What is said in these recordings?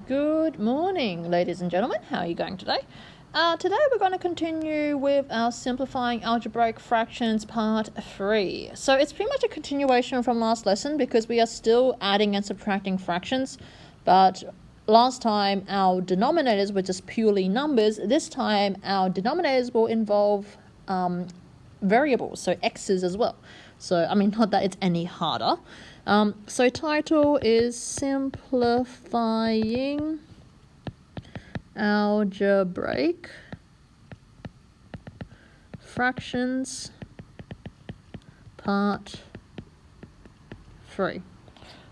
Good morning, ladies and gentlemen. How are you going today? Today we're going to continue with our simplifying algebraic fractions part 3. So it's pretty much a continuation from last lesson because we are still adding and subtracting fractions, but last time our denominators were just purely numbers. This time our denominators will involve variables, so x's as well. So, not that it's any harder. So title is Simplifying Algebraic Fractions Part 3.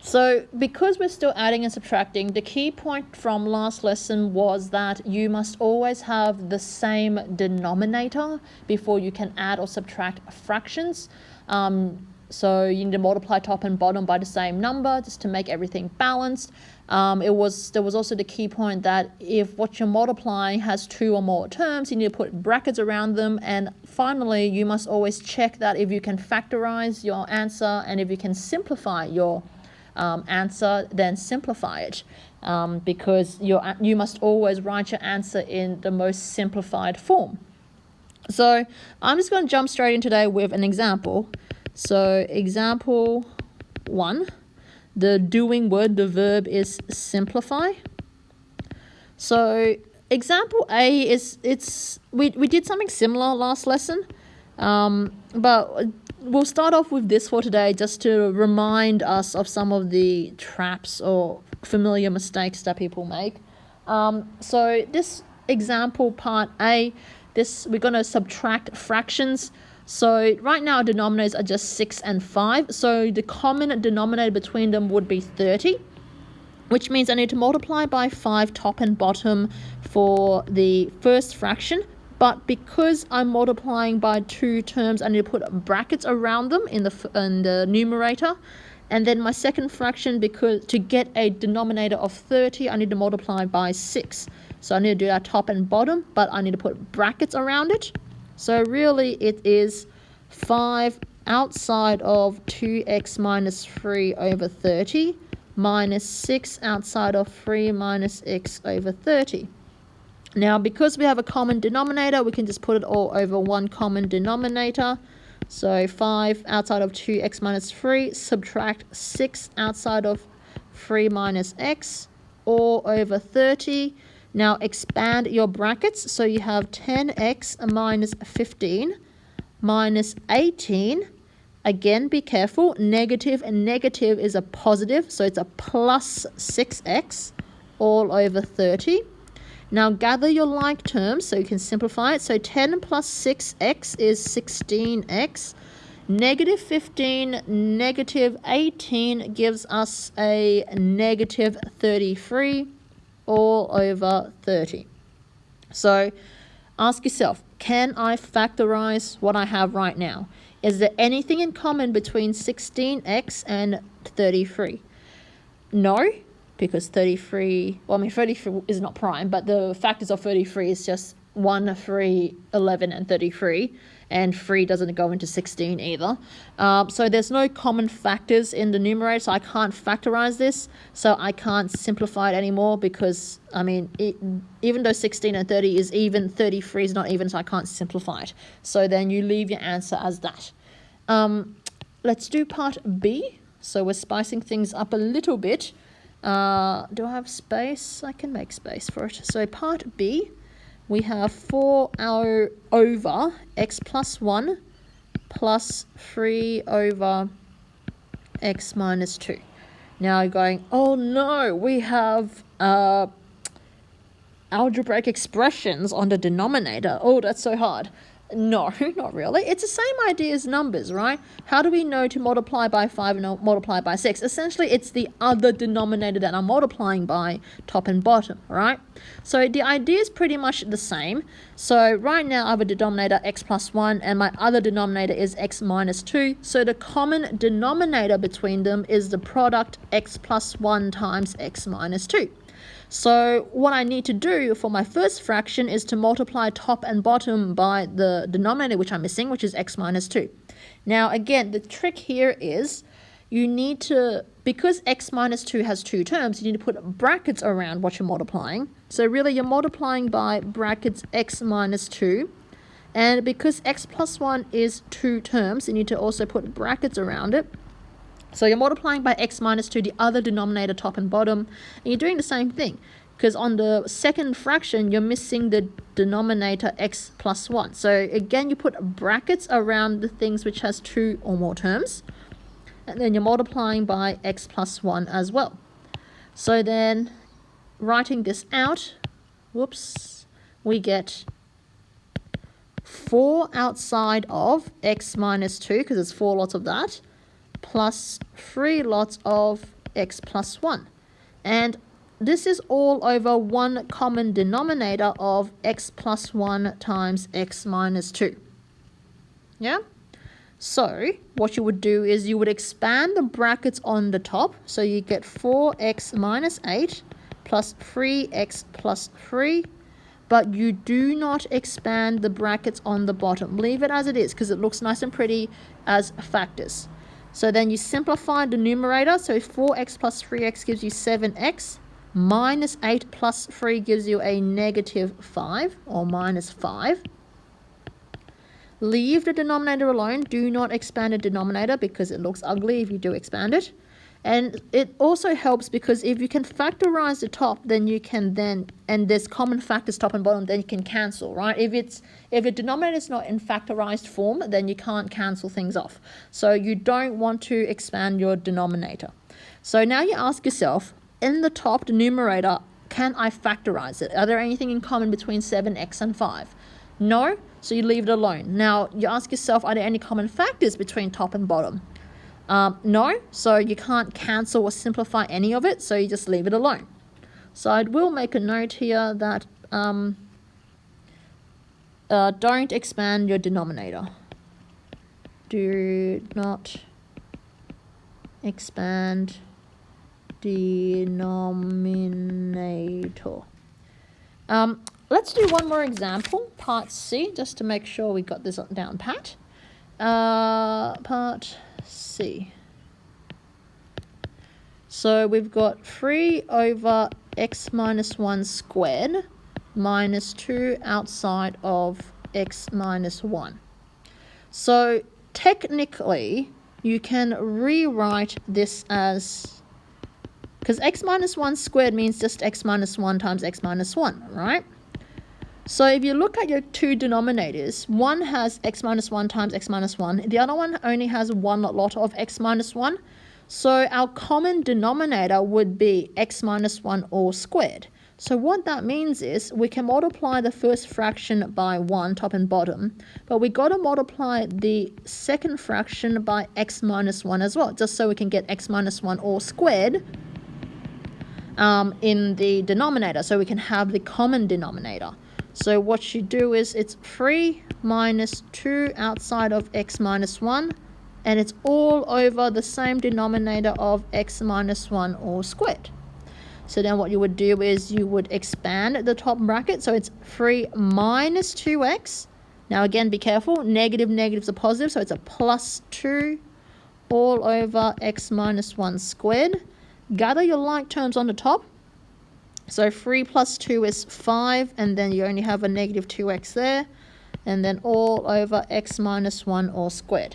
So because we're still adding and subtracting, the key point from last lesson was that you must always have the same denominator before you can add or subtract fractions. So you need to multiply top and bottom by the same number just to make everything balanced. There was also the key point that if what you're multiplying has two or more terms, you need to put brackets around them. And finally, you must always check that if you can factorize your answer and if you can simplify your answer, then simplify it, because you must always write your answer in the most simplified form. So I'm just going to jump straight in today with an example. So example 1, the doing word, the verb is simplify. So example A is we did something similar last lesson, but we'll start off with this for today just to remind us of some of the traps or familiar mistakes that people make. So this example part A, we're going to subtract fractions. So right now denominators are just 6 and 5. So the common denominator between them would be 30, which means I need to multiply by 5 top and bottom for the first fraction. But because I'm multiplying by two terms, I need to put brackets around them in the numerator. And then my second fraction, because to get a denominator of 30, I need to multiply by 6. So I need to do that top and bottom, but I need to put brackets around it. So really it is 5 outside of 2x minus 3 over 30 minus 6 outside of 3 minus x over 30. Now, because we have a common denominator, we can just put it all over one common denominator. So 5 outside of 2x minus 3, subtract 6 outside of 3 minus x, all over 30. Now expand your brackets, so you have 10x minus 15 minus 18. Again, be careful, negative and negative is a positive, so it's a plus 6x all over 30. Now gather your like terms so you can simplify it. So 10 plus 6x is 16x. Negative 15, negative 18 gives us a negative 33 all over 30. So ask yourself, can I factorize what I have right now? Is there anything in common between 16x and 33? No, because 33 is not prime, but the factors of 33 is just 1, 3, 11, and 33. And 3 doesn't go into 16 either. So there's no common factors in the numerator, so I can't factorize this. So I can't simplify it anymore because, even though 16 and 30 is even, 33 is not even, so I can't simplify it. So then you leave your answer as that. Let's do part B. So we're spicing things up a little bit. Do I have space? I can make space for it. So part B. We have 4 over x plus 1 plus 3 over x minus 2. Now you're going, oh no, we have algebraic expressions on the denominator. Oh, that's so hard. No, not really. It's the same idea as numbers, right? How do we know to multiply by 5 and multiply by 6? Essentially, it's the other denominator that I'm multiplying by, top and bottom, right? So the idea is pretty much the same. So right now I have a denominator x plus 1 and my other denominator is x minus 2. So the common denominator between them is the product x plus 1 times x minus 2. So what I need to do for my first fraction is to multiply top and bottom by the denominator which I'm missing, which is x minus 2. Now again, the trick here is you need to, because x minus 2 has two terms, you need to put brackets around what you're multiplying. So really you're multiplying by brackets x minus 2. And because x plus 1 is two terms, you need to also put brackets around it. So you're multiplying by x minus 2, the other denominator, top and bottom. And you're doing the same thing, because on the second fraction, you're missing the denominator x plus 1. So again, you put brackets around the things which has two or more terms. And then you're multiplying by x plus 1 as well. So then, writing this out, we get 4 outside of x minus 2, because there's 4 lots of that, plus 3 lots of x plus 1. And this is all over one common denominator of x plus 1 times x minus 2. Yeah? So what you would do is you would expand the brackets on the top. So you get 4x minus 8 plus 3x plus 3. But you do not expand the brackets on the bottom. Leave it as it is because it looks nice and pretty as factors. So then you simplify the numerator. So 4x plus 3x gives you 7x. Minus 8 plus 3 gives you a negative 5 or minus 5. Leave the denominator alone. Do not expand the denominator because it looks ugly if you do expand it. And it also helps because if you can factorize the top, then you can and there's common factors top and bottom, then you can cancel, right? If a denominator is not in factorized form, then you can't cancel things off. So you don't want to expand your denominator. So now you ask yourself, in the top, the numerator, can I factorize it? Are there anything in common between 7x and 5? No, so you leave it alone. Now, you ask yourself, are there any common factors between top and bottom? No, so you can't cancel or simplify any of it, so you just leave it alone. So I will make a note here that don't expand your denominator. Do not expand denominator. Let's do one more example, part C, just to make sure we got this down pat. Part C. So we've got 3 over x minus 1 squared minus 2 outside of x minus 1. So technically, you can rewrite this as, because x minus 1 squared means just x minus 1 times x minus 1, right? So if you look at your two denominators, one has x minus 1 times x minus 1. The other one only has one lot of x minus 1. So our common denominator would be x minus 1 all squared. So what that means is we can multiply the first fraction by 1, top and bottom, but we got to multiply the second fraction by x minus 1 as well, just so we can get x minus 1 all squared in the denominator, so we can have the common denominator. So what you do is it's 3 minus 2 outside of x minus 1, and it's all over the same denominator of x minus 1 all squared. So then what you would do is you would expand the top bracket. So it's 3 minus 2x. Now again, be careful. Negatives are positive, so it's a plus 2 all over x minus 1 squared. Gather your like terms on the top. So 3 plus 2 is 5, and then you only have a negative 2x there, and then all over x minus 1 all squared.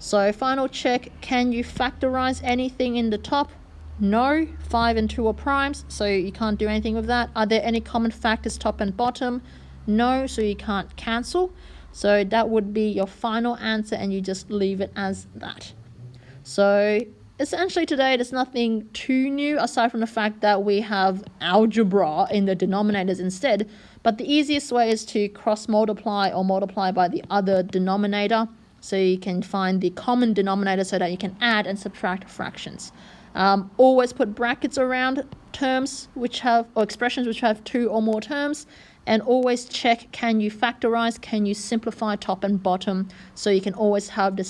So final check, can you factorize anything in the top? No, 5 and 2 are primes, so you can't do anything with that. Are there any common factors top and bottom? No, so you can't cancel. So that would be your final answer, and you just leave it as that. So essentially today, there's nothing too new aside from the fact that we have algebra in the denominators instead. But the easiest way is to cross multiply or multiply by the other denominator. So you can find the common denominator so that you can add and subtract fractions. Always put brackets around terms which have, or expressions which have 2 or more terms. And always check, can you factorize, can you simplify top and bottom, so you can always have the